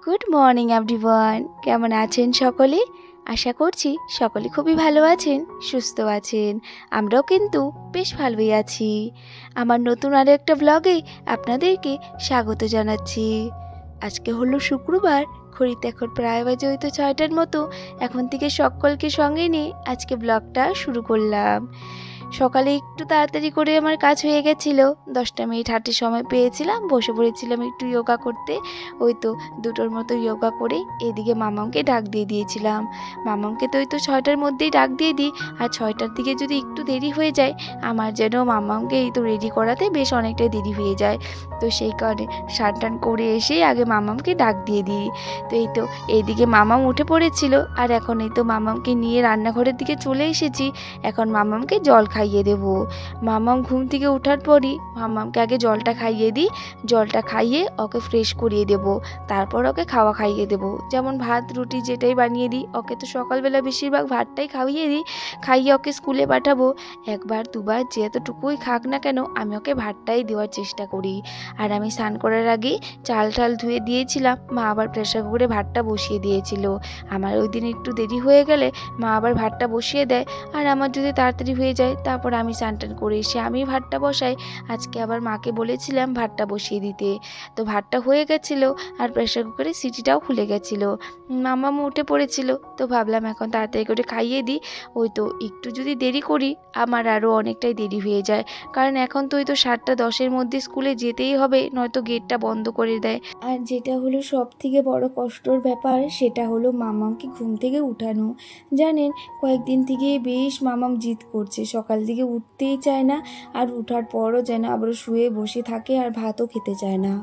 Good morning everyone, কেমন আছেন সকলে? আশা করছি সকলে খুবই ভালো আছেন, সুস্থ আছেন। আমরাও কিন্তু বেশ ভালোই আছি। আমার নতুন আরও একটা ব্লগে আপনাদেরকে স্বাগত জানাচ্ছি। আজকে হলো শুক্রবার, ঘড়িতে এখন প্রায় বাজে হয়তো 6টার মতো। এখন থেকে সকলকে সঙ্গে নিয়ে আজকে ব্লগটা শুরু করলাম। সকালে একটু তাড়াতাড়ি করে আমার কাজ হয়ে গেছিলো। 10টা মিনিট হাঁটার সময় পেয়েছিলাম, বসে পড়েছিলাম একটু যোগা করতে। ওই তো 2টোর মতো যোগা করে এদিকে মামামকে ডাক দিয়ে দিয়েছিলাম। মামামকে তো ওই তো 6টার মধ্যেই ডাক দিয়ে দিই, আর 6টার দিকে যদি একটু দেরি হয়ে যায় আমার যেন মামামকে এই তো রেডি করাতে বেশ অনেকটাই দেরি হয়ে যায়। তো সেই কারণে স্নান টান করে এসেই আগে মামামকে ডাক দিয়ে দিই। তো এই তো এইদিকে মামাম উঠে পড়েছিল, আর এখন এই তো মামামকে নিয়ে রান্নাঘরের দিকে চলে এসেছি। এখন মামামকে জল খাইয়ে দেব। মামাম ঘুম থেকে ওঠার পরই মামামকে আগে জলটা খাইয়ে দিই। জলটা খাইয়ে ওকে ফ্রেশ করিয়ে দেব, তারপর ওকে খাওয়া খাইয়ে দেব। যেমন ভাত রুটি যেটাই বানিয়ে দিই, ওকে তো সকালবেলা বেশিরভাগ ভাতটাই খাইয়ে দিই। খাইয়ে ওকে স্কুলে পাঠাবো। একবার দুবার যেতটুকুই খাক না কেন আমি ওকে ভাতটাই দেওয়ার চেষ্টা করি। আর আমি স্নান করার আগে চাল টাল ধুয়ে দিয়েছিলাম, মা আবার প্রেসার কুকারে ভাতটা বসিয়ে দিয়েছিল। আমার ওই দিন একটু দেরি হয়ে গেলে মা আবার ভাতটা বসিয়ে দেয়, আর আমার যদি তাড়াতাড়ি হয়ে যায় তারপর আমি স্নান টান করে এসে আমি ভাতটা বসাই। আজকে আবার মাকে বলেছিলাম ভাতটা বসিয়ে দিতে। তো ভাতটা হয়ে গেছিলো, আর প্রেসার কুকারে সিটিটাও খুলে গেছিলো। মামাম উঠে পড়েছিল, তো ভাবলাম এখন তাড়াতাড়ি করে খাইয়ে দিই। ওই তো একটু যদি দেরি করি আমার আরও অনেকটাই দেরি হয়ে যায়, কারণ এখন তো ওই তো 7টা 10-এর মধ্যে স্কুলে যেতেই হবে, নয়তো গেটটা বন্ধ করে দেয়। আর যেটা হলো সব থেকে বড় কষ্টর ব্যাপার, সেটা হলো মামামকে ঘুম থেকে উঠানো। জানেন, কয়েকদিন থেকে বেশ মামাম জিদ করছে, সকাল থেকে উঠতেই চায় না, আর উঠার পরও যেন আবার শুয়ে বসে থাকে আর ভাতও খেতে চায় না।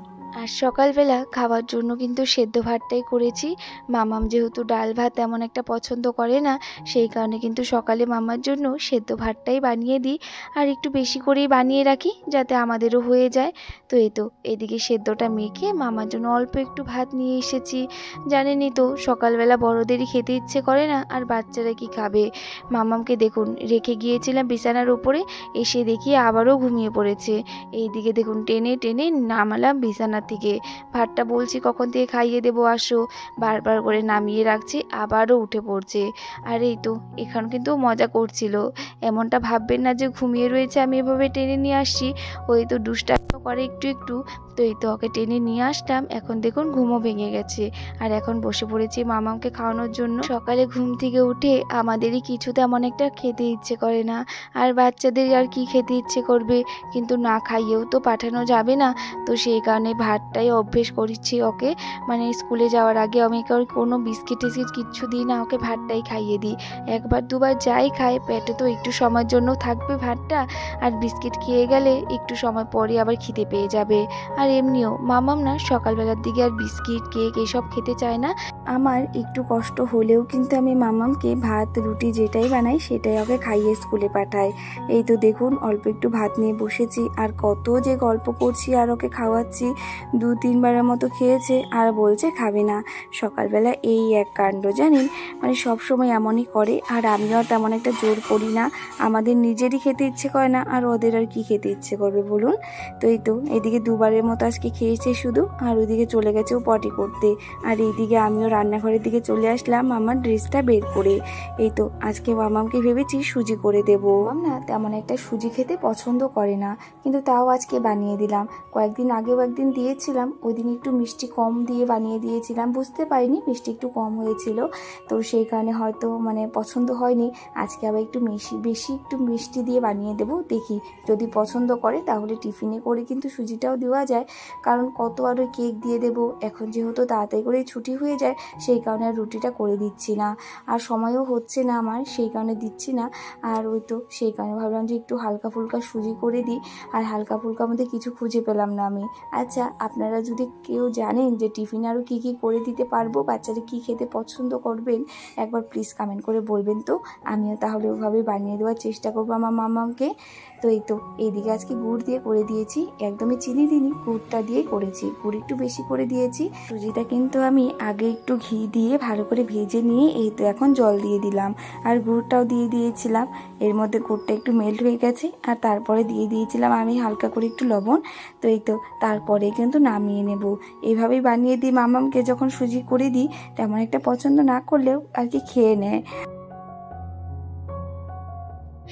আর সকালবেলা খাওয়ার জন্য কিন্তু সেদ্ধ ভাতটাই করেছি। মামাম যেহেতু ডাল ভাত তেমন একটা পছন্দ করে না, সেই কারণে কিন্তু সকালে মামার জন্য সেদ্ধ ভাতটাই বানিয়ে দিই, আর একটু বেশি করেই বানিয়ে রাখি যাতে আমাদেরও হয়ে যায়। তো এই তো এদিকে সেদ্ধটা মেখে মামার জন্য অল্প একটু ভাত নিয়ে এসেছি। জানেনই তো সকালবেলা বড়দেরই খেতে ইচ্ছে করে না, আর বাচ্চারা কি খাবে। মামামকে দেখুন রেখে গিয়েছিলাম বিছানার উপরে, এসে দেখি আবারও ঘুমিয়ে পড়েছে। এইদিকে দেখুন টেনে টেনে নামালাম বিছানা থেকে। ভাতটা বলছি কখন থেকে খাইয়ে দেবো আসো, বারবার করে নামিয়ে রাখছি, আবারও উঠে পড়ছে। আর এই তো এখন কিন্তু মজা করছিল। এমনটা ভাববেন না যে ঘুমিয়ে রয়েছে আমি এভাবে টেনে নিয়ে আসছি। ওই তো দুষ্টামি করে একটু একটু। তো এই তো ওকে টেনে নিয়ে আসলাম, এখন দেখুন ঘুমও ভেঙে গেছে। আর এখন বসে পড়েছি মামামকে খাওয়ানোর জন্য। সকালে ঘুম থেকে উঠে আমাদেরই কিছু তেমন একটা খেতে ইচ্ছে করে না, আর বাচ্চাদের আর কি খেতে ইচ্ছে করবে, কিন্তু না খাইয়েও তো পাঠানো যাবে না। তো সেই কারণে ভাতটাই অভ্যেস করেছি ওকে। মানে স্কুলে যাওয়ার আগে আমি কোনো বিস্কিট টিস্কিট কিচ্ছু দিই না, ওকে ভাতটাই খাইয়ে দিই। একবার দুবার যাই খায়, পেটে তো একটু সময়ের জন্য থাকবে ভাতটা, আর বিস্কিট খেয়ে গেলে একটু সময় পরে আবার খিদে পেয়ে যাবে। আর এমনিও মামাম না সকালবেলার দিকে আর বিস্কিট কেক এসব খেতে চায় না। আমার একটু কষ্ট হলেও কিন্তু আমি মামামকে ভাত রুটি যেটাই বানাই সেটাই ওকে খাইয়ে স্কুলে পাঠাই। এই তো দেখুন অল্প একটু ভাত নিয়ে বসেছি, আর কত যে গল্প করছি আর ওকে খাওয়াচ্ছি। 2-3বারের মতো খেয়েছে আর বলছে খাবে না। সকালবেলা এই এক কাণ্ড জানেন, মানে সব সময় এমনই করে, আর আমিও তেমন একটা জোর করি না। আমাদের নিজেরই খেতে ইচ্ছে করে না, আর ওদের আর কি খেতে ইচ্ছে করবে বলুন। তো এই তো এদিকে 2বারের মতো আজকে খেয়েছে শুধু, আর ওইদিকে চলে গেছে ও পটি করতে। আর এইদিকে আমিও রান্নাঘরের দিকে চলে আসলাম আমার ড্রেসটা বের করে। এই তো আজকে মামামকে ভেবেছি সুজি করে দেবো। না তেমন একটা সুজি খেতে পছন্দ করে না, কিন্তু তাও আজকে বানিয়ে দিলাম। কয়েকদিন আগেও একদিন দিয়েছিলাম, ওই দিন একটু মিষ্টি কম দিয়ে বানিয়ে দিয়েছিলাম, বুঝতে পারিনি মিষ্টি একটু কম হয়েছিল, তো সেই কারণে হয়তো মানে পছন্দ হয়নি। আজকে আবার একটু বেশি একটু মিষ্টি দিয়ে বানিয়ে দেবো, দেখি যদি পছন্দ করে তাহলে টিফিনে করে কিন্তু সুজিটাও দেওয়া যায়, কারণ কত আর ওই কেক দিয়ে দেবো। এখন যেহেতু তাড়াতাড়ি করে ছুটি হয়ে যায় সেই কারণে আর রুটিটা করে দিচ্ছি না, আর সময়ও হচ্ছে না আমার, সেই কারণে দিচ্ছি না। আর ওই তো সেই কারণে ভাবলাম যে একটু হালকা ফুলকা সুজি করে দিই, আর হালকা ফুলকার মধ্যে কিছু খুঁজে পেলাম না আমি। আচ্ছা আপনারা যদি কেউ জানেন যে টিফিনে আরও কী কী করে দিতে পারবো, বাচ্চারা কী খেতে পছন্দ করবেন, একবার প্লিজ কমেন্ট করে বলবেন তো, আমিও তাহলে ওভাবে বানিয়ে দেওয়ার চেষ্টা করবো আমার মামাকে। তো এই তো এইদিকে আজকে গুড় দিয়ে করে দিয়েছি, একদমই চিনি দিইনি, গুড়টা দিয়ে করেছি, গুড় একটু বেশি করে দিয়েছি। সুজিটা কিন্তু আমি আগে একটু একটু ঘি দিয়ে ভালো করে ভেজে নিয়ে এই তো এখন জল দিয়ে দিলাম, আর গুড়টাও দিয়ে দিয়েছিলাম। এর মধ্যে গুড়টা একটু মেল্ট হয়ে গেছে, আর তারপরে দিয়ে দিয়েছিলাম আমি হালকা করে একটু লবণ। তো এই তো তারপরে কিন্তু নামিয়ে নেব। এইভাবেই বানিয়ে দিই মামামকে, যখন সুজি করে দিই তেমন একটা পছন্দ না করলেও আর কি খেয়ে নেয়।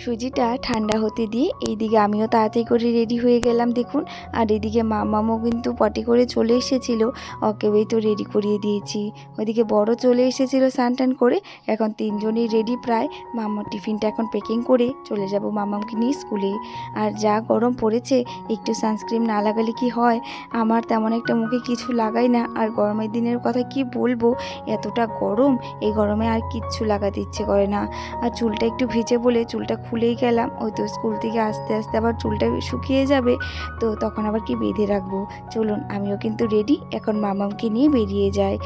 সুজিটা ঠান্ডা হতে দিয়ে এইদিকে আমিও তাড়াতাড়ি করে রেডি হয়ে গেলাম দেখুন। আর এদিকে মামামও কিন্তু পটি করে চলে এসেছিল, ওকেও তো রেডি করিয়ে দিয়েছি। ওইদিকে বড় চলে এসেছিল স্নান টান করে, এখন তিনজনই রেডি প্রায়। মামার টিফিনটা এখন প্যাকিং করে চলে যাব মামামকে নিয়ে স্কুলে। আর যা গরম পড়েছে, একটু সানস্ক্রিন না লাগালে কি হয়, আমার তেমন একটা মুখে কিছু লাগাই না। আর গরমের দিনের কথা কি বলবো, এতটা গরম, এই গরমে আর কিচ্ছু লাগাতে ইচ্ছে করে না। আর চুলটা একটু ভিজে বলে চুলটা খুলেই গেলাম। ওই তো স্কুল থেকে আস্তে আস্তে আবার চুলটা শুকিয়ে যাবে, তো তখন আবার কি বেঁধে রাখবো। চলুন, আমিও কিন্তু রেডি, এখন মামামকে নিয়ে বেরিয়ে যাই।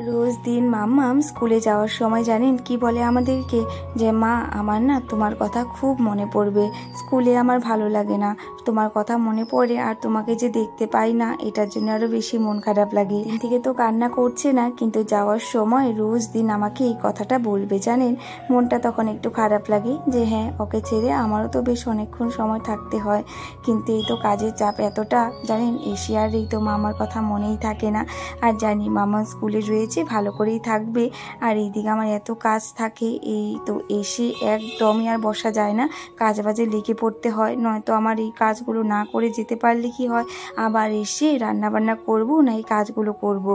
রোজ দিন মাম্মাম স্কুলে যাওয়ার সময় জানেন কি বলে আমাদেরকে, যে মা আমার না তোমার কথা খুব মনে পড়বে, স্কুলে আমার ভালো লাগে না, তোমার কথা মনে পড়ে, আর তোমাকে যে দেখতে পাই না এটার জন্য আরো বেশি মন খারাপ লাগে। দিন থেকে তো কান্না করছে না, কিন্তু যাওয়ার সময় রোজ দিন আমাকে এই কথাটা বলবে জানেন। মনটা তখন একটু খারাপ লাগে যে হ্যাঁ, ওকে ছেড়ে আমারও তো বেশ অনেকক্ষণ সময় থাকতে হয়, কিন্তু এই তো কাজের চাপ এতটা জানেন, এসে আর এই তো মামার কথা মনেই থাকে না। আর জানি মামা স্কুলে রয়েছে, ভালো করেই থাকবে। আর এইদিকে আমার এত কাজ থাকে, এই তো এসে একদমই আর বসা যায় না, কাজ বাজে লেগে পড়তে হয়। নয়তো আমার এই কাজগুলো না করে যেতে পারলে কি হয়, আবার এসে রান্না বান্না করবো না এই কাজগুলো করব।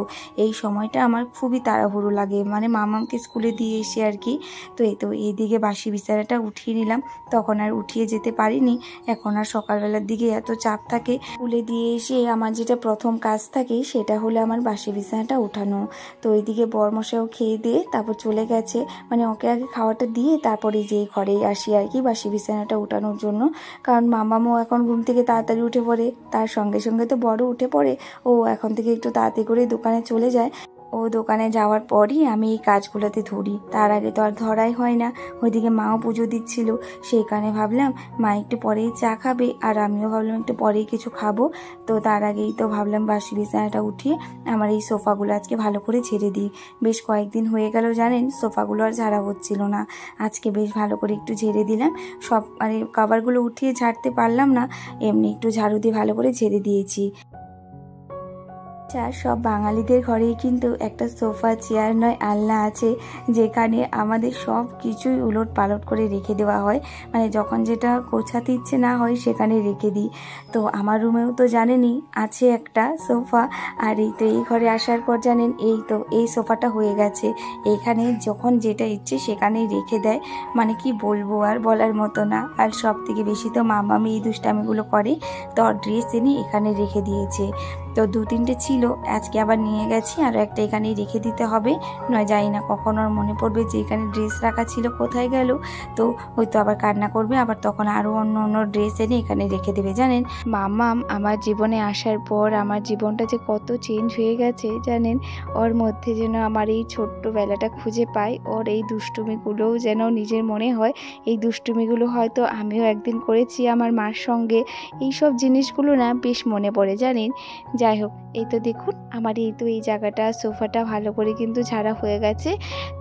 এই সময়টা আমার খুবই তাড়াহুড়ো লাগে, মানে মামাকে স্কুলে দিয়ে এসে আর কি। তো এই তো এইদিকে বাসি বিছানাটা উঠিয়ে নিলাম, তখন আর উঠিয়ে যেতে পারিনি। এখন আর সকালবেলার দিকে এত চাপ থাকে, স্কুলে দিয়ে এসে আমার যেটা প্রথম কাজ থাকে সেটা হলো আমার বাসি বিছানাটা উঠানো। তো ওইদিকে বরমশাইও খেয়ে দিয়ে তারপর চলে গেছে, মানে ওকে আগে খাওয়াটা দিয়ে তারপরে যেই ঘরে আসি আর কি বাসি বিছানাটা উঠানোর জন্য। কারণ মামামও এখন ঘুম থেকে তাড়াতাড়ি উঠে পড়ে, তার সঙ্গে সঙ্গে তো বড় উঠে পড়ে, ও এখন থেকে একটু তাড়াতাড়ি করে দোকানে চলে যায়। ও দোকানে যাওয়ার পরই আমি এই কাজগুলোতে ধরি, তার আগে তো আর ধরাই হয় না। ওইদিকে মাও পুজো দিচ্ছিল, সেই কারণে ভাবলাম মা একটু পরেই চা খাবে, আর আমিও ভাবলাম একটু পরেই কিছু খাবো। তো তার আগেই তো ভাবলাম বাসি বিছানাটা উঠিয়ে আমার এই সোফাগুলো আজকে ভালো করে ঝেড়ে দিই। বেশ কয়েকদিন হয়ে গেল জানেন, সোফাগুলো আর ঝাড়া হচ্ছিল না, আজকে বেশ ভালো করে একটু ঝেড়ে দিলাম। সব মানে কভারগুলো উঠিয়ে ঝাড়তে পারলাম না, এমনি একটু ঝাড়ু দিয়ে ভালো করে ঝেড়ে দিয়েছি। সব বাঙালিদের ঘরেই কিন্তু একটা সোফা, চেয়ার নয় আলনা আছে, যেখানে আমাদের সব কিছুই উলট পালট করে রেখে দেওয়া হয়, মানে যখন যেটা গোছাতে ইচ্ছে না হয় সেখানে রেখে দিই। তো আমার রুমেও তো জানেনই আছে একটা সোফা, আর এই তো এই ঘরে আসার পর জানেন এই তো এই সোফাটা হয়ে গেছে, এখানে যখন যেটা ইচ্ছে সেখানেই রেখে দেয়, মানে কি বলবো আর বলার মতো না। আর সব থেকে বেশি তো মামামি এই দুষ্টামিগুলো করে, তো ড্রেস এনে এখানে রেখে দিয়েছে। তো 2-3টে ছিল, আজকে আবার নিয়ে গেছি, আর একটা এখানেই রেখে দিতে হবে, নয় জানি না কখন ওর মনে পড়বে যে এখানে ড্রেস রাখা ছিল কোথায় গেল, তো হয়তো আবার কান্না করবে, আবার তখন আরও অন্য অন্য ড্রেস এনে এখানে রেখে দেবে জানেন। মামাম আমার জীবনে আসার পর আমার জীবনটা যে কত চেঞ্জ হয়ে গেছে জানেন। ওর মধ্যে যেন আমার এই ছোট্টবেলাটা খুঁজে পাই, ওর এই দুষ্টুমিগুলোও যেন নিজের মনে হয় এই দুষ্টুমিগুলো হয়তো আমিও একদিন করেছি আমার মার সঙ্গে। এই সব জিনিসগুলো না বেশ মনে পড়ে জানেন। যাই হোক, এই তো দেখুন আমার এই তো এই জায়গাটা সোফাটা ভালো করে কিন্তু ঝাড়া হয়ে গেছে।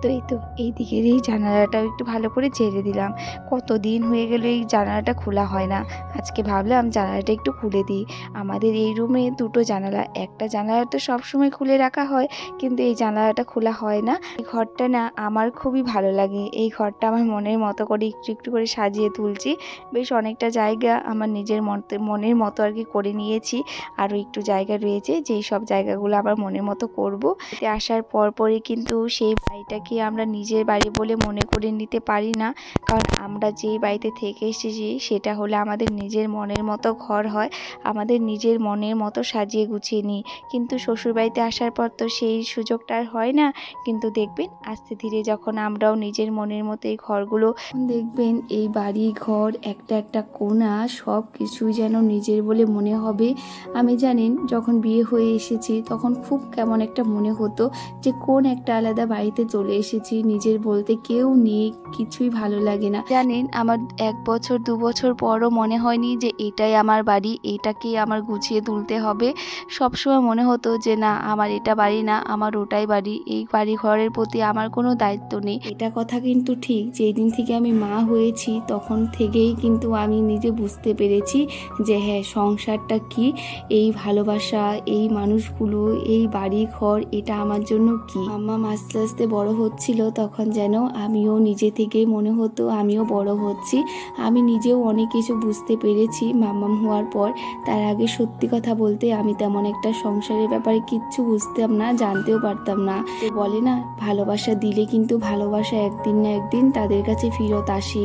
তো এই তো এই দিকের এই জানালাটাও একটু ভালো করে ঝেড়ে দিলাম, কতদিন হয়ে গেল এই জানালাটা খোলা হয় না, আজকে ভাবলাম জানালাটা একটু খুলে দিই। আমাদের এই রুমে 2টো জানালা, একটা জানালা তো সবসময় খুলে রাখা হয়, কিন্তু এই জানালাটা খোলা হয় না। এই ঘরটা না আমার খুবই ভালো লাগে, এই ঘরটা আমার মনের মতো করে একটু একটু করে সাজিয়ে তুলছি। বেশ অনেকটা জায়গা আমার নিজের মনের মতো আর কি করে নিয়েছি, আরও একটু জায়গা রয়েছে যেই সব জায়গাগুলো আবার মনের মতো করব। এতে আসার পরপরই কিন্তু সেই বাড়িটাকে আমরা নিজের বাড়ি বলে মনে করে নিতে পারি না, কারণ আমরা যেই বাড়িতে থেকে এসেছি সেটা হলে আমাদের নিজের মনের মতো ঘর হয়, আমাদের নিজের মনের মতো সাজিয়ে গুছিয়ে নিই। কিন্তু শ্বশুরবাড়িতে আসার পর তো সেই সুযোগটা আর হয় না। কিন্তু দেখবেন আস্তে ধীরে যখন আমরাও নিজের মনের মতো এই ঘরগুলো দেখবেন, এই বাড়ি ঘর একটা একটা কোণা সব কিছুই যেন নিজের বলে মনে হবে। আমি জানেন যখন যখন বিয়ে হয়ে এসেছি তখন খুব কেমন একটা মনে হতো যে কোন একটা আলাদা বাড়িতে চলে এসেছি, নিজের বলতে কেউ নেই, কিছুই ভালো লাগে না। জানেন, আমার 1 বছর 2 বছর পরও মনে হয়নি যে এটাই আমার বাড়ি, এটাকে আমার গুছিয়ে তুলতে হবে। সবসময় মনে হতো যে না, আমার এটা বাড়ি না, আমার ওটাই বাড়ি, এই বাড়ি ঘরের প্রতি আমার কোনো দায়িত্ব নেই। এটা কথা কিন্তু ঠিক, যেই দিন থেকে আমি মা হয়েছি তখন থেকেই কিন্তু আমি নিজে বুঝতে পেরেছি যে হ্যাঁ, সংসারটা কি, এই ভালোবাসা, এই মানুষগুলো, এই বাড়ি ঘর, এটা আমার জন্য কি। মাম্মাম আস্তে আস্তে বড় হচ্ছিল, তখন যেন আমিও নিজে থেকেই মনে হতো আমিও বড় হচ্ছি। আমি নিজেও অনেক কিছু বুঝতে পেরেছি মাম্মাম হওয়ার পর। তার আগে সত্যি কথা বলতে আমি তেমন একটা সংসারের ব্যাপারে কিচ্ছু বুঝতাম না, জানতেও পারতাম না। তো বলে না, ভালোবাসা দিলে কিন্তু ভালোবাসা একদিন না একদিন তাদের কাছে ফেরত আসে।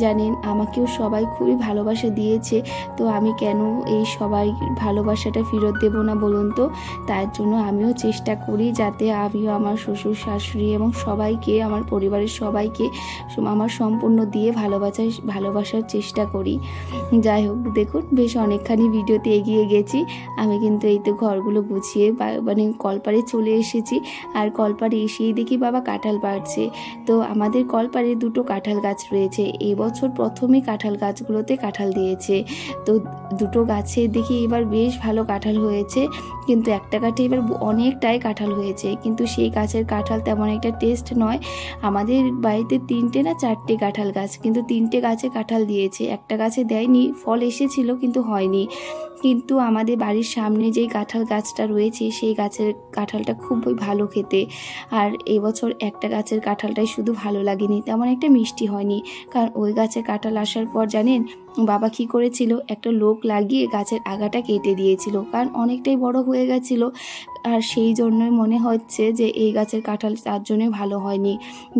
জানেন, আমাকেও সবাই খুবই ভালোবাসা দিয়েছে, তো আমি কেন এই সবাই ভালোবাসাটা ফেরত দেব না বলুন তো। তার জন্য আমিও চেষ্টা করি যাতে আমিও আমার শ্বশুর শাশুড়ি এবং সবাইকে, আমার পরিবারের সবাইকে আমার সম্পূর্ণ দিয়ে ভালোবাসার চেষ্টা করি। যাই হোক, দেখুন বেশ অনেকখানি ভিডিওতে এগিয়ে গেছি। আমি কিন্তু এই তো ঘরগুলো গুছিয়ে মানে কলপাড়ে চলে এসেছি। আর কলপাড়ে এসেই দেখি বাবা কাঁঠাল পাড়ছে। তো আমাদের কলপাড়ে 2টো কাঁঠাল গাছ রয়েছে। এবছর প্রথমে কাঁঠাল গাছগুলোতে কাঁঠাল দিয়েছে। তো 2টো গাছে দেখি এবার বেশ ভালো কাঁঠাল হয়েছে, কিন্তু একটা গাছে এবার অনেকটাই কাঁঠাল হয়েছে, কিন্তু সেই গাছের কাঁঠাল তেমন একটা টেস্ট নয়। আমাদের বাড়িতে 3টে না 4টে কাঁঠাল গাছ, কিন্তু 3টে গাছে কাঁঠাল দিয়েছে, একটা গাছে দেয়নি। ফল এসেছিল কিন্তু হয়নি। কিন্তু আমাদের বাড়ির সামনে যেই কাঁঠাল গাছটা রয়েছে সেই গাছের কাঁঠালটা খুবই ভালো খেতে। আর এবছর একটা গাছের কাঁঠালটাই শুধু ভালো লাগেনি, তেমন একটা মিষ্টি হয়নি। কারণ ওই গাছের কাঁঠাল আসার পর জানেন বাবা কি করেছিল, একটা লোক লাগিয়ে গাছের আগাটা কেটে দিয়েছিল, কারণ অনেকটাই বড় হয়ে গেছিল। আর সেই জন্যই মনে হচ্ছে যে এই গাছের কাঁঠাল তার জন্য ভালো হয়নি।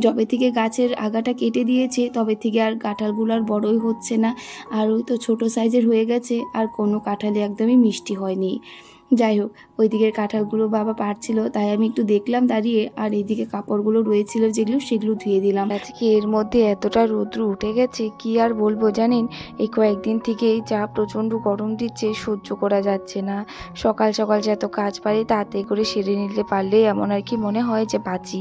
যবে থেকে গাছের আগাটা কেটে দিয়েছে তবে থেকে আর কাঁঠালগুলো আর বড়ই হচ্ছে না, আর ওই তো ছোটো সাইজের হয়ে গেছে, আর কোনো কাঁঠালে একদমই মিষ্টি হয়নি। যাই হোক, ওই দিকের কাঁঠালগুলো বাবা পাড়ছিল, তাই আমি একটু দেখলাম দাঁড়িয়ে, আর এইদিকে কাপড়গুলো রয়েছিল যেগুলো সেগুলো ধুয়ে দিলাম। আজকে এর মধ্যে এতটা রৌদ্র উঠে গেছে কি আর বলবো। জানেন, এই কয়েকদিন থেকেই যা প্রচণ্ড গরম দিচ্ছে, সহ্য করা যাচ্ছে না। সকাল সকাল যে এত কাজ পারি তাড়াতাড়ি করে সেরে নিতে পারলে এমন আর কি মনে হয় যে বাঁচি।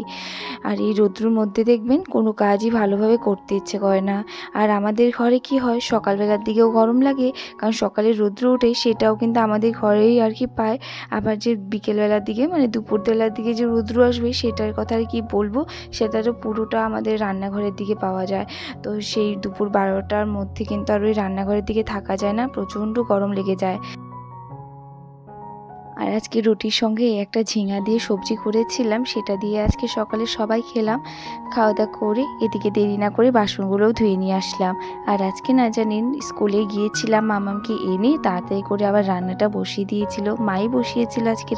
আর এই রৌদ্রের মধ্যে দেখবেন কোনো কাজই ভালোভাবে করতে ইচ্ছে করে না। আর আমাদের ঘরে কি হয়, সকালবেলার দিকেও গরম লাগে, কারণ সকালে রৌদ্র ওঠে সেটাও কিন্তু আমাদের ঘরেই আর কি পায়। আবার যে বিকেলবেলার দিকে মানে দুপুরবেলার দিকে যে রৌদ্র আসবে সেটার কথা আর কি বলবো, সেটারও পুরোটা আমাদের রান্নাঘরের দিকে পাওয়া যায়। তো সেই দুপুর 12টার মধ্যে কিন্তু আর ওই রান্নাঘরের দিকে থাকা যায় না, প্রচণ্ড গরম লেগে যায়। আর আজকে রুটির সঙ্গে একটা ঝিঙা দিয়ে সবজি করেছিলাম, সেটা দিয়ে আজকে সকালে সবাই খেলাম। খাওয়া দাওয়া করে এদিকে দেরি না করে বাসনগুলোও ধুয়ে নিয়ে আসলাম। আর আজকে না জানেন, স্কুলে গিয়েছিলাম মামামকে এনে, তাড়াতাড়ি করে আবার রান্নাটা বসিয়ে দিয়েছিল, মাই বসিয়েছিল আজকে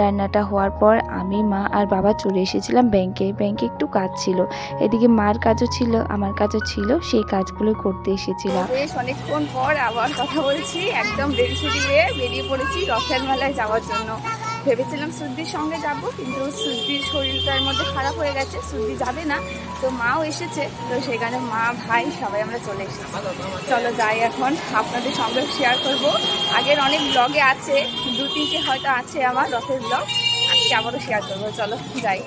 রান্নাটা হওয়ার পর আমি, মা আর বাবা চলে এসেছিলাম ব্যাংকে একটু কাজ ছিল। এদিকে মার কাজও ছিল, আমার কাজও ছিল, সেই কাজগুলো করতে এসেছিলাম। বেশ অনেকক্ষণ পর আবার কথা বলছি, একদম রেডি বেরিয়ে পড়েছি রথের মেলায় যাওয়ার জন্য। ভেবেছিলাম সুদ্দির সঙ্গে যাব, কিন্তু সুদ্দির শরীরটার মধ্যে খারাপ হয়ে গেছে, সুদ্দি যাবে না। তো মাও এসেছে, তো সেখানে মা ভাই সবাই আমরা চলে এসেছি। চলো যাই, এখন আপনাদের সঙ্গে শেয়ার করব। আগের অনেক ব্লগে আছে, 2-3টে হয়তো আছে আমার রথের ব্লগ, আজকে আবারও শেয়ার করবো। চলো যাই।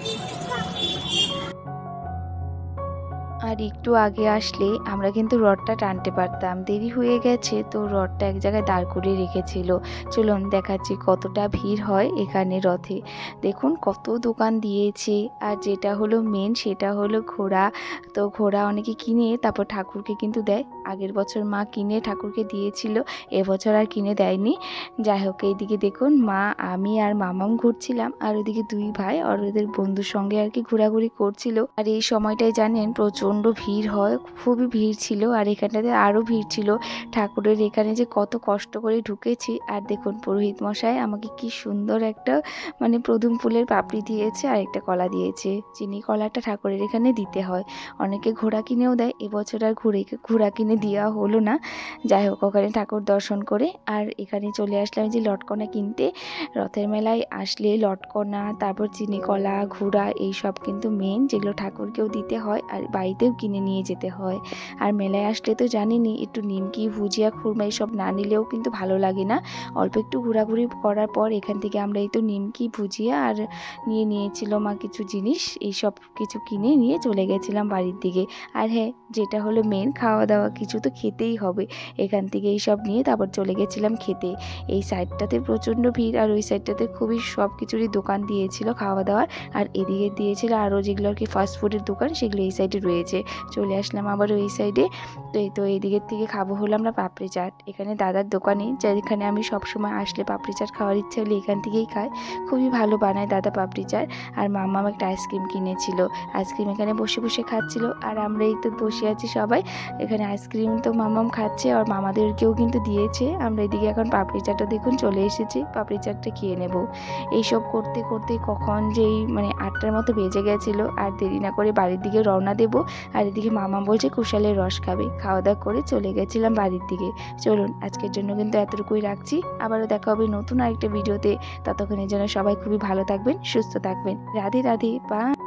আর একটু আগে আসলে আমরা কিন্তু রথটা টানতে পারতাম, দেরি হয়ে গেছে, তো রথটা এক জায়গায় দাঁড় করিয়ে রেখেছিল। চলুন দেখাচ্ছি কতটা ভিড় হয় এখানে রথে। দেখুন কত দোকান দিয়েছে, আর যেটা হলো মেন সেটা হলো ঘোড়া। তো ঘোড়া অনেকে কিনে তারপর ঠাকুরকে কিন্তু দেয়। আগের বছর মা কিনে ঠাকুরকে দিয়েছিল, এবছর আর কিনে দেয়নি। যাই হোক, এইদিকে দেখুন মা, আমি আর মামাম ঘুরছিলাম, আর ওদিকে 2 ভাই আর ওদের বন্ধুর সঙ্গে আর কি ঘোরাঘুরি করছিল। আর এই সময়টাই জানেন প্রচণ্ড ভিড় হয়, খুবই ভিড় ছিল। আর এখানটাতে আরও ভিড় ছিল। ঠাকুরের এখানে যে কত কষ্ট করে ঢুকেছি। আর দেখুন পুরোহিত মশাই আমাকে কি সুন্দর একটা মানে প্রদুম ফুলের পাপড়ি দিয়েছে, আর একটা কলা দিয়েছে। চিনি কলাটা ঠাকুরের এখানে দিতে হয়, অনেকে ঘোড়া কিনেও দেয়। এবছর আর ঘোড়া কিনে ওখানে দেওয়া হলো না। যাই হোক, ওখানে ঠাকুর দর্শন করে আর এখানে চলে আসলাম যে লটকনা কিনতে। রথের মেলায় আসলে লটকনা, তারপর চিনিকলা, ঘুড়া, এইসব কিন্তু মেন, যেগুলো ঠাকুরকেও দিতে হয় আর বাড়িতেও কিনে নিয়ে যেতে হয়। আর মেলায় আসলে তো জানিনি, একটু নিমকি, ভুজিয়া, খুরমা এইসব না নিলেও কিন্তু ভালো লাগে না। অল্প একটু ঘোরাঘুরি করার পর এখান থেকে আমরা এই তো নিমকি, ভুজিয়া আর নিয়েছিল মা কিছু জিনিস, এইসব কিছু কিনে নিয়ে চলে গেছিলাম বাড়ির দিকে। আর হ্যাঁ, যেটা হলো মেন, খাওয়া দাওয়া কিছু তো খেতেই হবে। এখান থেকে এইসব নিয়ে তারপর চলে গেছিলাম খেতে। এই সাইডটাতে প্রচণ্ড ভিড় আর ওই সাইডটাতে খুবই সব কিছুরই দোকান দিয়েছিল খাওয়া দাওয়ার। আর এদিকে দিয়েছিল আরও যেগুলো আর কি ফাস্টফুডের দোকান, সেগুলো এই সাইডে রয়েছে। চলে আসলাম আবার ওই সাইডে। তো এই দিকের থেকে খাবো হলো আমরা পাপড়ি চাট। এখানে দাদার দোকানে, যেখানে আমি সবসময় আসলে পাপড়ি চাট খাওয়ার ইচ্ছে হলে এখান থেকেই খাই। খুবই ভালো বানায় দাদা পাপড়ি চাট। আর মাম্মাম একটা আইসক্রিম কিনেছিল, আইসক্রিম এখানে বসে বসে খাচ্ছিল। আর আমরা এই তো বসে আছি সবাই, এখানে আইসক্রিম তো মাম্মাম খাচ্ছে আর মামাদেরকেও কিন্তু দিয়েছে। আমরা এদিকে এখন পাপড়ি চাটটা দেখুন চলে এসেছি, পাপড়ি চাটটা খেয়ে নেব। এইসব করতে করতে কখন যেই 8টার মতো বেজে গেছিলো। আর দেরি না করে বাড়ির দিকে রওনা দেব। আর এদিকে মামা বলছে কুশালের রস খাবে। খাওয়া দাওয়া করে চলে গেছিলাম বাড়ির দিকে। চলুন, আজকের জন্য কিন্তু এতটুকুই রাখছি। আবারও দেখা হবে নতুন আরেকটা ভিডিওতে। ততক্ষণের জন্য সবাই খুবই ভালো থাকবেন, সুস্থ থাকবেন। রাধে রাধে, বাই।